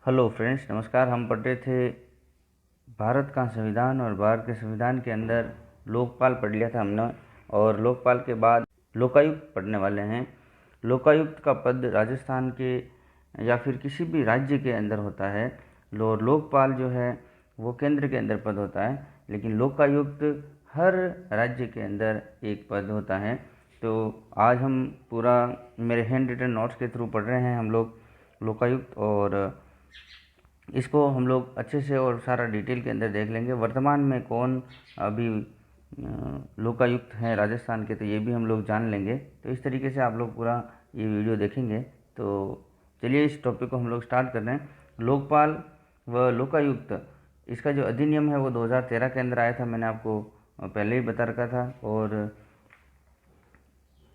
Hello friends, नमस्कार। हम पढ़ रहे थे भारत का संविधान और भारत के संविधान के अंदर लोकपाल पढ़ लिया था हमने, और लोकपाल के बाद लोकायुक्त पढ़ने वाले हैं। लोकायुक्त का पद राजस्थान के या फिर किसी भी राज्य के अंदर होता है। लोकपाल जो है वो केंद्र के अंदर पद होता है, लेकिन लोकायुक्त हर राज्य के अंदर एक पद होता है। तो आज हम पूरा मेरे हैंड रिटन नोट्स के थ्रू पढ़ रहे हैं हम लोग लोकायुक्त, और इसको हम लोग अच्छे से और सारा डिटेल के अंदर देख लेंगे। वर्तमान में कौन अभी लोकायुक्त हैं राजस्थान के, तो ये भी हम लोग जान लेंगे। तो इस तरीके से आप लोग पूरा ये वीडियो देखेंगे। तो चलिए इस टॉपिक को हम लोग स्टार्ट कर रहे हैं। लोकपाल व लोकायुक्त, इसका जो अधिनियम है वो 2013 के अंदर आया था, मैंने आपको पहले ही बता रखा था। और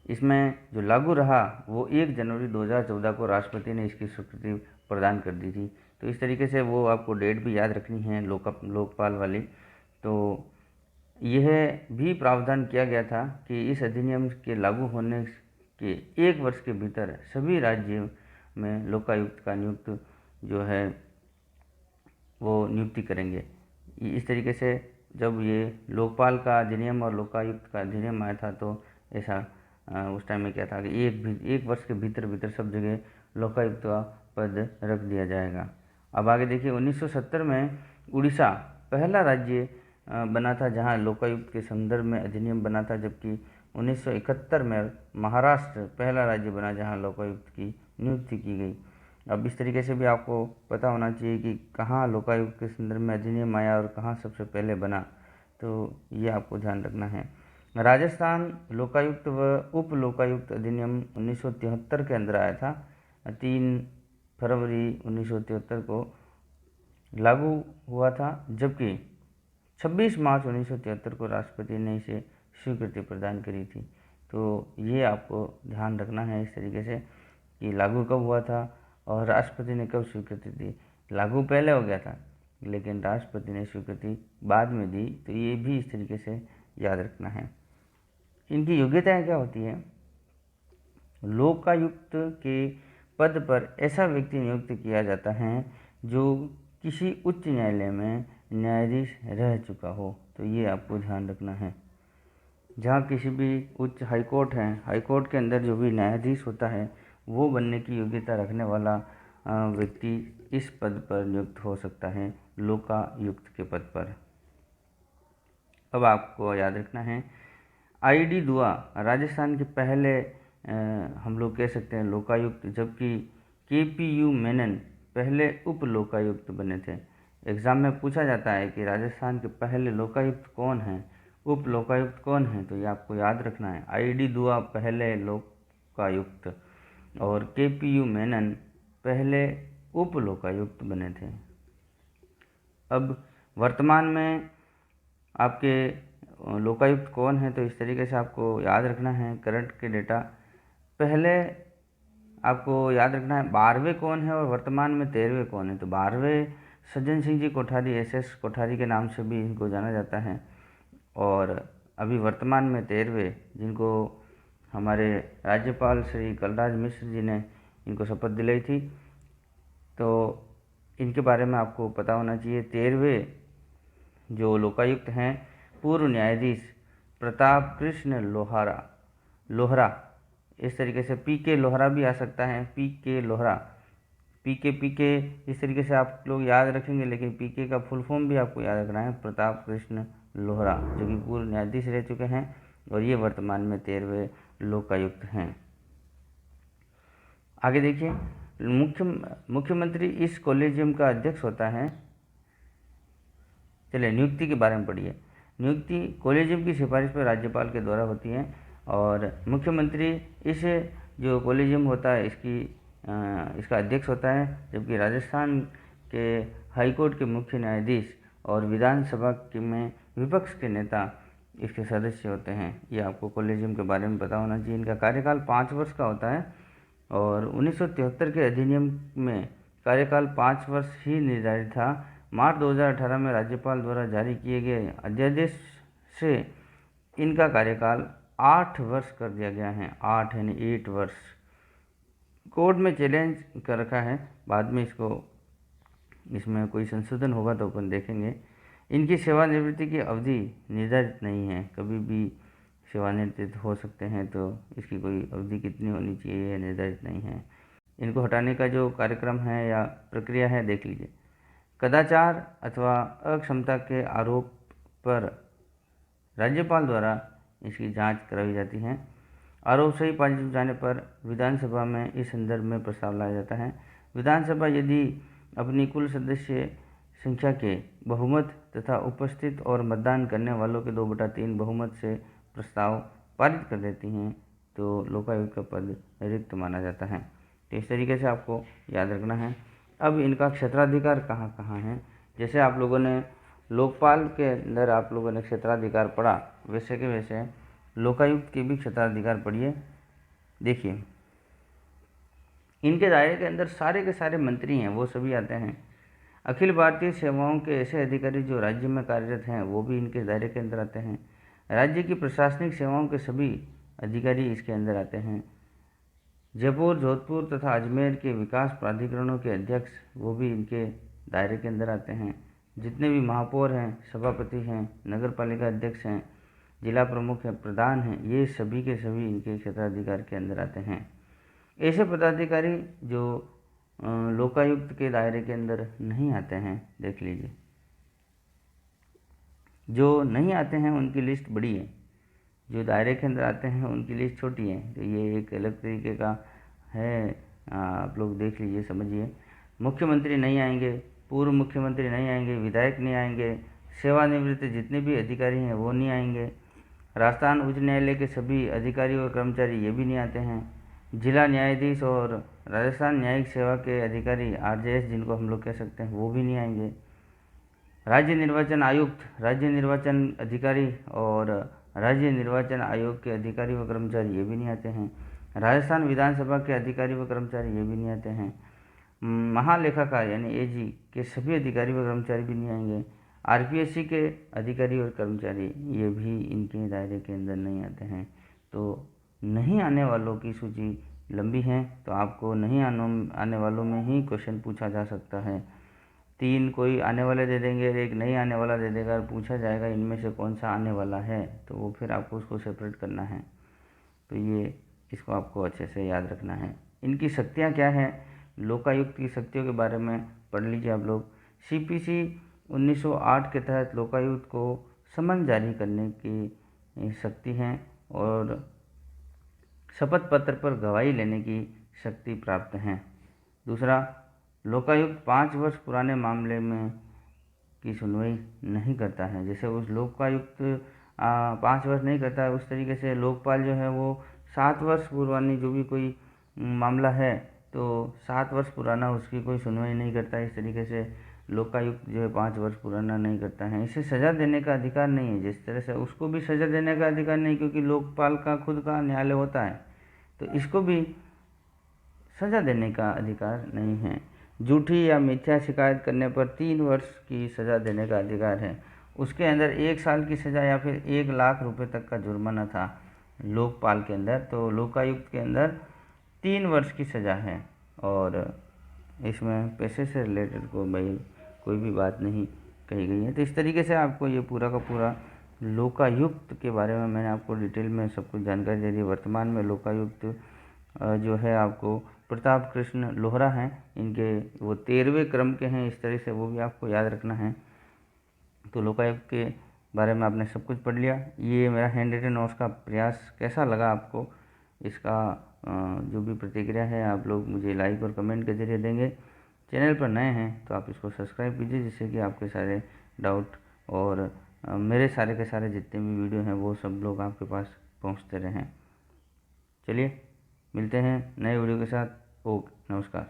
इसमें जो लागू रहा वो 1 जनवरी 2014 को राष्ट्रपति ने इसकी स्वीकृति प्रदान कर दी थी। तो इस तरीके से वो आपको डेट भी याद रखनी है लोकपाल वाली। तो यह भी प्रावधान किया गया था कि इस अधिनियम के लागू होने के 1 वर्ष के भीतर सभी राज्यों में लोकायुक्त का नियुक्त जो है वो नियुक्ति करेंगे। इस तरीके से जब ये लोकपाल का अधिनियम और लोकायुक्त का अधिनियम आया था, तो ऐसा उस टाइम में क्या था कि एक वर्ष के भीतर सब जगह लोकायुक्त का पद रख दिया जाएगा। अब आगे देखिए, 1970 में उड़ीसा पहला राज्य बना था जहां लोकायुक्त के संदर्भ में अधिनियम बना था, जबकि 1971 में महाराष्ट्र पहला राज्य बना जहां लोकायुक्त की नियुक्ति की गई। अब इस तरीके से भी आपको पता होना चाहिए कि कहाँ लोकायुक्त के संदर्भ में अधिनियम आया और कहाँ सबसे पहले बना, तो ये आपको ध्यान रखना है। राजस्थान लोकायुक्त व उप लोकायुक्त अधिनियम 1973 के अंदर आया था। 3 फरवरी 1973 को लागू हुआ था, जबकि 26 मार्च 1973 को राष्ट्रपति ने इसे स्वीकृति प्रदान करी थी। तो ये आपको ध्यान रखना है इस तरीके से कि लागू कब हुआ था और राष्ट्रपति ने कब स्वीकृति दी। लागू पहले हो गया था, लेकिन राष्ट्रपति ने स्वीकृति बाद में दी। तो ये भी इस तरीके से याद रखना है। इनकी योग्यताएं क्या होती है? लोकायुक्त के पद पर ऐसा व्यक्ति नियुक्त किया जाता है जो किसी उच्च न्यायालय में न्यायाधीश रह चुका हो। तो ये आपको ध्यान रखना है। जहाँ किसी भी उच्च हाईकोर्ट है, हाईकोर्ट के अंदर जो भी न्यायाधीश होता है वो बनने की योग्यता रखने वाला व्यक्ति इस पद पर नियुक्त हो सकता है, लोकायुक्त के पद पर। अब आपको याद रखना है, आईडी दुआ राजस्थान के पहले हम लोग कह सकते हैं लोकायुक्त, जबकि केपीयू मेनन पहले उप लोकायुक्त बने थे। एग्ज़ाम में पूछा जाता है कि राजस्थान के पहले लोकायुक्त कौन हैं, उप लोकायुक्त कौन हैं, तो ये आपको याद रखना है। आईडी दुआ पहले लोकायुक्त और केपीयू मेनन पहले उप लोकायुक्त बने थे। अब वर्तमान में आपके लोकायुक्त कौन है, तो इस तरीके से आपको याद रखना है करंट के डेटा। पहले आपको याद रखना है 12वें कौन है और वर्तमान में 13वें कौन है। तो 12वें सज्जन सिंह जी कोठारी, एसएस कोठारी के नाम से भी इनको जाना जाता है, और अभी वर्तमान में 13वें, जिनको हमारे राज्यपाल श्री कलराज मिश्र जी ने इनको शपथ दिलाई थी। तो इनके बारे में आपको पता होना चाहिए। 13वें जो लोकायुक्त हैं, पूर्व न्यायाधीश प्रताप कृष्ण लोहरा, इस तरीके से पीके लोहरा भी आ सकता है, पीके लोहरा, पीके इस तरीके से आप लोग याद रखेंगे, लेकिन पीके का फुल फॉर्म भी आपको याद रखना है, प्रताप कृष्ण लोहरा, जो कि पूर्व न्यायाधीश रह चुके हैं और ये वर्तमान में 13वें लोकायुक्त हैं। आगे देखिए, मुख्यमंत्री इस कॉलेजियम का अध्यक्ष होता है। चलिए नियुक्ति के बारे में पढ़िए। नियुक्ति कॉलेजियम की सिफारिश पर राज्यपाल के द्वारा होती है, और मुख्यमंत्री इस जो कॉलेजियम होता है इसका अध्यक्ष होता है, जबकि राजस्थान के हाईकोर्ट के मुख्य न्यायाधीश और विधानसभा में विपक्ष के नेता इसके सदस्य होते हैं। ये आपको कॉलेजियम के बारे में पता होना चाहिए। इनका कार्यकाल 5 वर्ष का होता है, और 1973 के अधिनियम में कार्यकाल 5 वर्ष ही निर्धारित था। मार्च 2018 में राज्यपाल द्वारा जारी किए गए अध्यादेश से इनका कार्यकाल 8 वर्ष कर दिया गया है। 8 यानी 8 वर्ष। कोर्ट में चैलेंज कर रखा है, बाद में इसको इसमें कोई संशोधन होगा तो अपन देखेंगे। इनकी सेवानिवृत्ति की अवधि निर्धारित नहीं है, कभी भी सेवानिवृत्त हो सकते हैं, तो इसकी कोई अवधि कितनी होनी चाहिए यह निर्धारित नहीं है। इनको हटाने का जो कार्यक्रम है या प्रक्रिया है देख लीजिए। कदाचार अथवा अक्षमता के आरोप पर राज्यपाल द्वारा इसकी जांच कराई जाती है। आरोप सही पाए जाने पर विधानसभा में इस संदर्भ में प्रस्ताव लाया जाता है। विधानसभा यदि अपनी कुल सदस्य संख्या के बहुमत तथा उपस्थित और मतदान करने वालों के 2/3 बहुमत से प्रस्ताव पारित कर देती हैं तो लोकायुक्त का पद रिक्त माना जाता है। तो इस तरीके से आपको याद रखना है। अब इनका क्षेत्राधिकार कहाँ कहाँ है, जैसे आप लोगों ने लोकपाल के अंदर आप लोगों ने क्षेत्राधिकार पढ़ा, वैसे के वैसे लोकायुक्त के भी क्षेत्राधिकार पढ़िए। देखिए, इनके दायरे के अंदर सारे के सारे मंत्री हैं, वो सभी आते हैं। अखिल भारतीय सेवाओं के ऐसे अधिकारी जो राज्य में कार्यरत हैं वो भी इनके दायरे के अंदर आते हैं। राज्य की प्रशासनिक सेवाओं के सभी अधिकारी इसके अंदर आते हैं। जयपुर, जोधपुर तथा अजमेर के विकास प्राधिकरणों के अध्यक्ष वो भी इनके दायरे के अंदर आते हैं। जितने भी महापौर हैं, सभापति हैं, नगर पालिका अध्यक्ष हैं, जिला प्रमुख हैं, प्रधान हैं, ये सभी के सभी इनके क्षेत्राधिकार के अंदर आते हैं। ऐसे पदाधिकारी जो लोकायुक्त के दायरे के अंदर नहीं आते हैं, देख लीजिए, जो नहीं आते हैं उनकी लिस्ट बड़ी है, जो दायरे के अंदर आते हैं उनकी लिस्ट छोटी है। तो ये एक अलग तरीके का है, आप लोग देख लीजिए, समझिए। मुख्यमंत्री नहीं आएंगे, पूर्व मुख्यमंत्री नहीं आएंगे, विधायक नहीं आएंगे, सेवानिवृत्त जितने भी अधिकारी हैं वो नहीं आएंगे, राजस्थान उच्च न्यायालय के सभी अधिकारी और कर्मचारी ये भी नहीं आते हैं, जिला न्यायाधीश और राजस्थान न्यायिक सेवा के अधिकारी RJS जिनको हम लोग कह सकते हैं वो भी नहीं आएंगे, राज्य निर्वाचन आयुक्त, राज्य निर्वाचन अधिकारी और राज्य निर्वाचन आयोग के अधिकारी व कर्मचारी ये भी नहीं आते हैं, राजस्थान विधानसभा के अधिकारी व कर्मचारी ये भी नहीं आते हैं, महालेखाकार यानी AG के सभी अधिकारी व कर्मचारी भी नहीं आएंगे, RPSC के अधिकारी और कर्मचारी ये भी इनके दायरे के अंदर नहीं आते हैं। तो नहीं आने वालों की सूची लंबी है, तो आपको नहीं आने वालों में ही क्वेश्चन पूछा जा सकता है। 3 कोई आने वाले दे देंगे, एक नहीं आने वाला दे देगा, पूछा जाएगा इनमें से कौन सा आने वाला है, तो वो फिर आपको उसको सेपरेट करना है। तो ये इसको आपको अच्छे से याद रखना है। इनकी शक्तियाँ क्या हैं, लोकायुक्त की शक्तियों के बारे में पढ़ लीजिए आप लोग। CPC 1908 के तहत लोकायुक्त को समन जारी करने की शक्ति है और शपथ पत्र पर गवाही लेने की शक्ति प्राप्त है। दूसरा, लोकायुक्त 5 वर्ष पुराने मामले में की सुनवाई नहीं करता है। जैसे उस लोकायुक्त 5 वर्ष नहीं करता है, उस तरीके से लोकपाल जो है वो 7 वर्ष पुरानी जो भी कोई मामला है तो 7 वर्ष पुराना उसकी कोई सुनवाई नहीं करता है। इस तरीके से लोकायुक्त जो है 5 वर्ष पुराना नहीं करता है। इसे सज़ा देने का अधिकार नहीं है, जिस तरह से उसको भी सज़ा देने का अधिकार नहीं, क्योंकि लोकपाल का खुद का न्यायालय होता है, तो इसको भी सज़ा देने का अधिकार नहीं है। झूठी या मिथ्या शिकायत करने पर 3 वर्ष की सज़ा देने का अधिकार है। उसके अंदर 1 साल की सज़ा या फिर 1 लाख रुपए तक का जुर्माना था लोकपाल के अंदर, तो लोकायुक्त के अंदर 3 वर्ष की सज़ा है और इसमें पैसे से रिलेटेड कोई भी बात नहीं कही गई है। तो इस तरीके से आपको ये पूरा का पूरा लोकायुक्त के बारे में मैंने आपको डिटेल में सब कुछ जानकारी दे दी। वर्तमान में लोकायुक्त जो है आपको प्रताप कृष्ण लोहरा हैं, इनके वो 13वें क्रम के हैं, इस तरह से वो भी आपको याद रखना है। तो लोकायुक्त के बारे में आपने सब कुछ पढ़ लिया। ये मेरा हैंड रिटन नोट्स का प्रयास कैसा लगा आपको, इसका जो भी प्रतिक्रिया है आप लोग मुझे लाइक और कमेंट के जरिए देंगे। चैनल पर नए हैं तो आप इसको सब्सक्राइब कीजिए, जिससे कि आपके सारे डाउट और मेरे सारे के सारे जितने भी वीडियो हैं वो सब लोग आपके पास पहुंचते रहें। चलिए मिलते हैं नए वीडियो के साथ। ओके, नमस्कार।